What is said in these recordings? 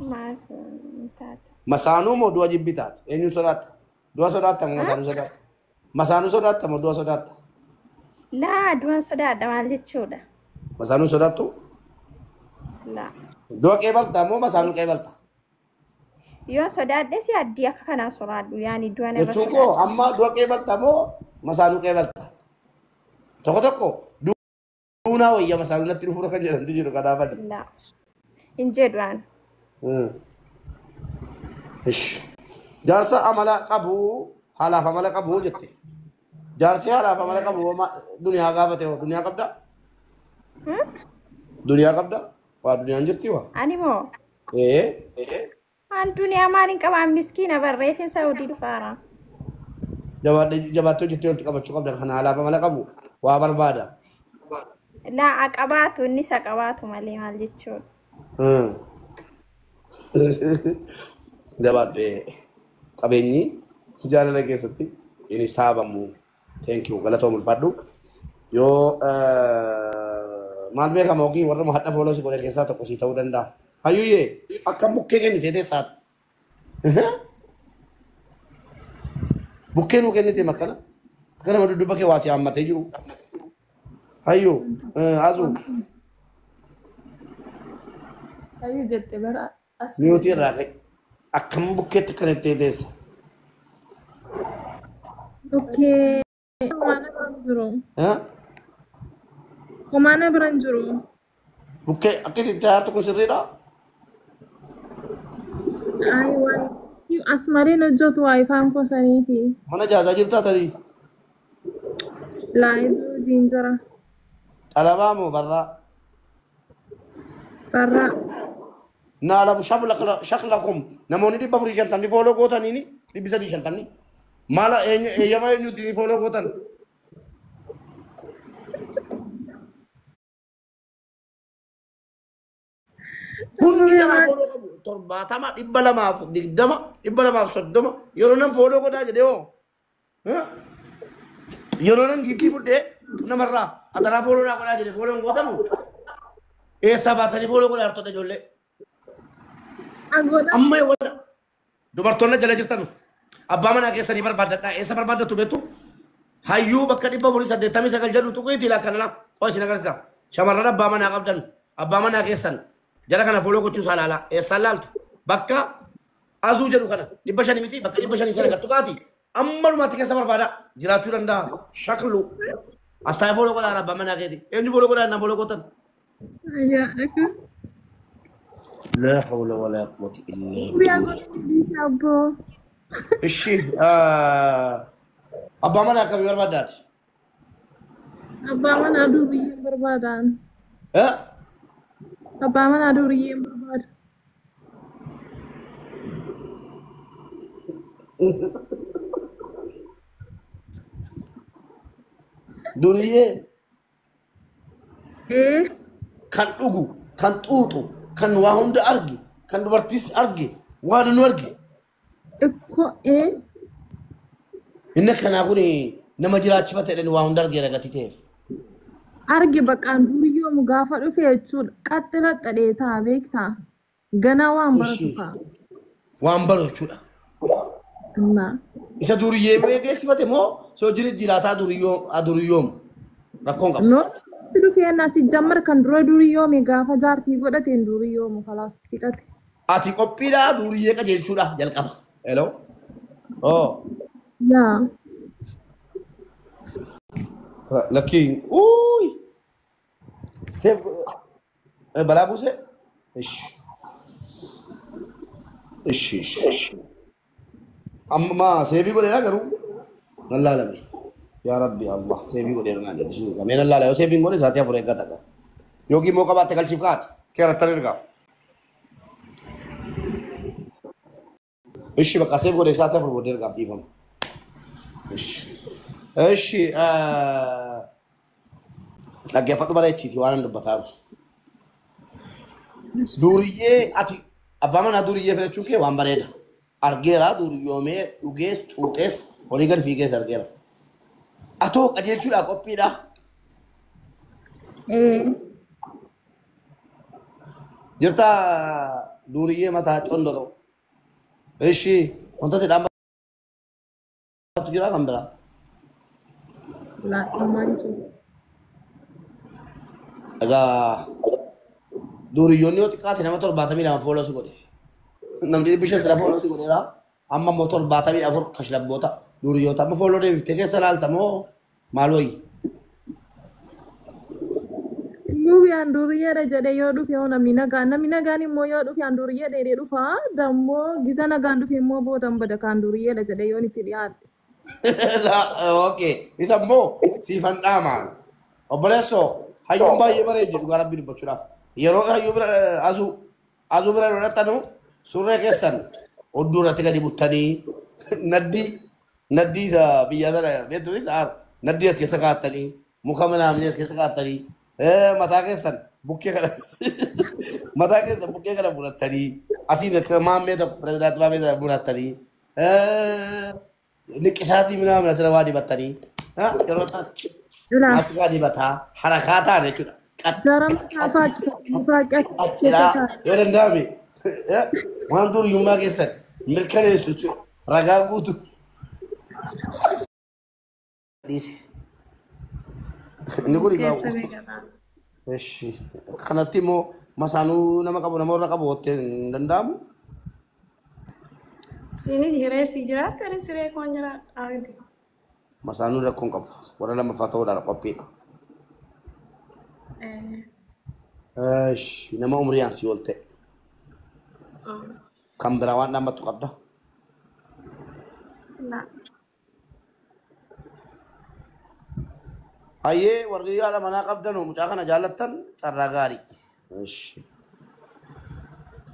maaf taate. Masaanuu moo du'a jibbi taate? Eenyu sodaata? Du'a sodaata moo masaanuu sodaata? Masaanuu sodaata moo du'a sodaata? Laa du'an sodaadha maal jechuudha? Masaanuu sodaattu? Laa. Du'a qeebaltaa moo masaanuu qeebaltaa? Yoo sodaadhe si addii akka kanaa soraadhu yaani du'a nama Jechuun koo amma du'a qeebaltaa moo masaanuu qeebaltaa? Tokko tokko duunaa wayya masaanuu natti dhufuudha kan jedhamti jiru kanaafadha. Laa. Hin jedhaan. Ish. Jaarsa amala qabu haalaaf amala qabu jette. Jaarsi haalaaf amala qabu duniyaa gaafate hoo duniyaa qabda? Duniyaa qabda? Waa duniyaan jirti waa? Ani moo? An duniyaa maaliin qabaan miskiina barreeffamsa hojii dhufaara. Jabaattoo jettee wanti qabachuu qabda kan haalaaf amala qabu waa barbaada. Laa qabaatu innis qabaatu malee maal jechuudha. Jabaadhee qabeenyi jaalala keessatti innis taabamu. Thank you galatoo mul'adhu. Yoo maal beekama yookiin warra hadha fooloo si godhe keessaa tokko si ta'uu danda'a. Hayyuyyee akka bukkee kennitee teessaati. Bukkee nuu kennitee makkana. Akka nama dudduuba kee waa si hammatee jiru. Hayyuu azuu. Hayyuu jette bara as. Miyootii irraa ka'e. Akkam bukkeetti kanatti teessa. Okay. Mana biran jiru. Bukkee akkasitti haartu kun sirriidha. Ay waay. As malee hojjetu waayifaan kosanii fi. Mana jaazaa jirtaa tarii. Laayiduu ziinjira. Xalabaa moo barraa? Barraa. Naalabu shaklakum namoonni 450 fooloo gootaniini 350 mala eeyyamaa eenyutti fooloo gootan hundi namaa fooloo qabu 70 220 230 yeroo nan fooloo godhaa jedhee hoo yeroo nan giiftii fudhee namarraa ataraa fooloo naa godhaa jedhee fooloon gootanu eessaa baatanii fooloo godhaa hartoota ijoollee. Amma yoo dubartoonni jala jirtan abbaa manaa keessanii barbaadadhaa eessa barbaadatu beektu hayyuu bakka 489 jedhu tuqiitii laakkanana qo'isi agarsiisa shamarran abbaa manaa qabdan abbaa manaa keessan jala kana fooloo gochuu isaa ilaalaa eessaan laaltu bakka azuu jedhu kana 500 miti bakka 500 sana gattuqaati amma dhumaatti keessa barbaada jiraachuu danda'a shaklu asxaa fooloo godhaan abbaa manaa keeti eenyu fooloo godhaan na fooloo gootan. لا حول ولا قوة إلا بالله. الشيء أبا منا كم بربادات؟ أبا منا دوري بربادان. أبا منا دوري برباد. دورية. إيه؟ كان أوجو كان توتو. Kan waa hunda argi kan dubartiis argi waan nu argi Ekko inni kanaa kun nama jiraachifate dhan waa hunda argi ragati ta'eef argi baqaan duriyyoo mu gaafa dhufe jechuudha qaxxila xadheetaa beektaa ganaa waan baratu fa'a waan baru jechuudha isa duriyyee beeksifate moo soo jiri jiraataa duriyyoom rakkoon qaba. Dhufee nasi jammar kan dura duriyyoo mi gaafa jaartii godhateen duriyyoo mu kalaas fixate. Ati qophiidhaa duriyyee qajeelchuudha jalqaba. Hello. Oh. Yaa. Lakkiin uui. Seef balaa buuse. Ish. Amma seefii godheedhaa garuu nan laalame. يا ربي الله سيبي قدر ما جد شيء كمان الله لا سيبي قدر ساتيا فريق كذا يوكي موكا بات تكال شفقات كيرا تريركا إيش بقى سيب قدر ساتيا فريق قدر كاب ديفهم إيش لقى فتو بره تشي وانا نبتارو دوريه أتي أبا ما ندوريه فلان چونكه وان بريدا أرجيرا دوريو مي لوجيس توتس ونيجر فيجيس أرجيرا Atoo qajeelchuudhaaf qophiidha. Jirta دورية متى تندرو إيشي وانت تدام تجرا كم برا لا manchu. أجا دوريوني وتكاتي نما تور باتمي نما فولو سكودي نمدي بيشة سلا فولو سكودي را أما موتور باتمي أفور خشلب بوتا دوريو تام فولو ده بيفتكر سلال تامو مالوي Nubi anduriya da jade yo dufi ona namina gani mo yo dufi anduriya de dufa dammo gizana gandu fi mo bo tamba da kanduriya da jade yo ni tiliat. لا اوكي يسمو سيفان دامان وبلسو هايوم باي يبري جوغارا بير بچراف يرو هايوم ازو برا رتانو سورة كسن ودورا تيغا دي بوتاني ندي سا بيادا بيتو سار ندي اس كسكاتني مخامنا امني اس كسكاتني متا كسن بوكي كرا متا كسن بوكي كرا بورتاني اسين كمام مي تو بريزيدنت بابي بورتاني نكشاتي منا من سلوادي بطني ها يروتا أسقادي بطها حركاتها نكنا Daram nafaq أشيلا يورن دامي وان دور يوما كيسر ملكني سوتو رجاء ديس نقول لك إيش خناتيمو مسانو نما كابو نمورنا كابو هتين دندامو Sini jire si jira kare sire konjara agdi. مسانو ركون كابو ولا لما فاتوا دار قبي إيش نما عمريان سيولته كم براوان نما تقبضه Na. أيه ورقي على منا قبضنا مشاكنا جالتن تراغاري إيش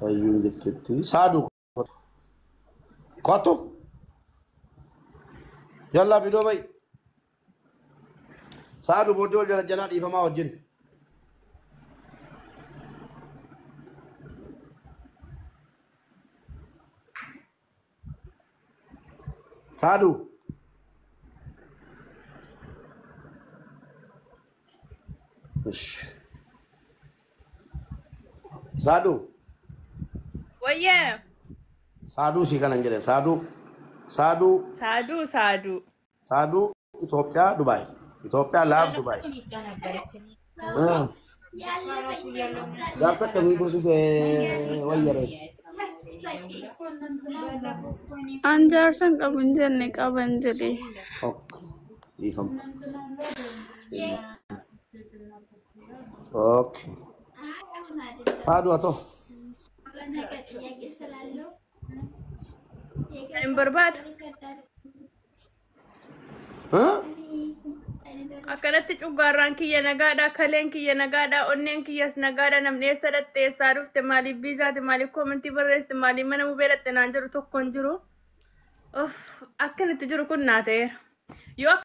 أيون جتتي سادو كاتو يلا فيديو باي سادو بودول جنا دي فما وجن سادو إيش سادو وياه سادو sih kan anjir sadu Ethiopia Dubai love Dubai Garsa kami kursi ke wayare Anjarsan kabunjan ne kabanjali. okay ifam okay sadu atau Yang berbat. Hah? Akkanatti cugarraan kiyya nagaadha, kaleen kiyya nagaadha, onneen kiyyas nagaadha, namni eessa dhatte eessaa dhufte maaliif biizaate maaliif koomentii barreessite maaliif mana mubee dhatte naan jedhu tokko hin jiru. Akkanatti jiru kun naa ta'eera. Yoo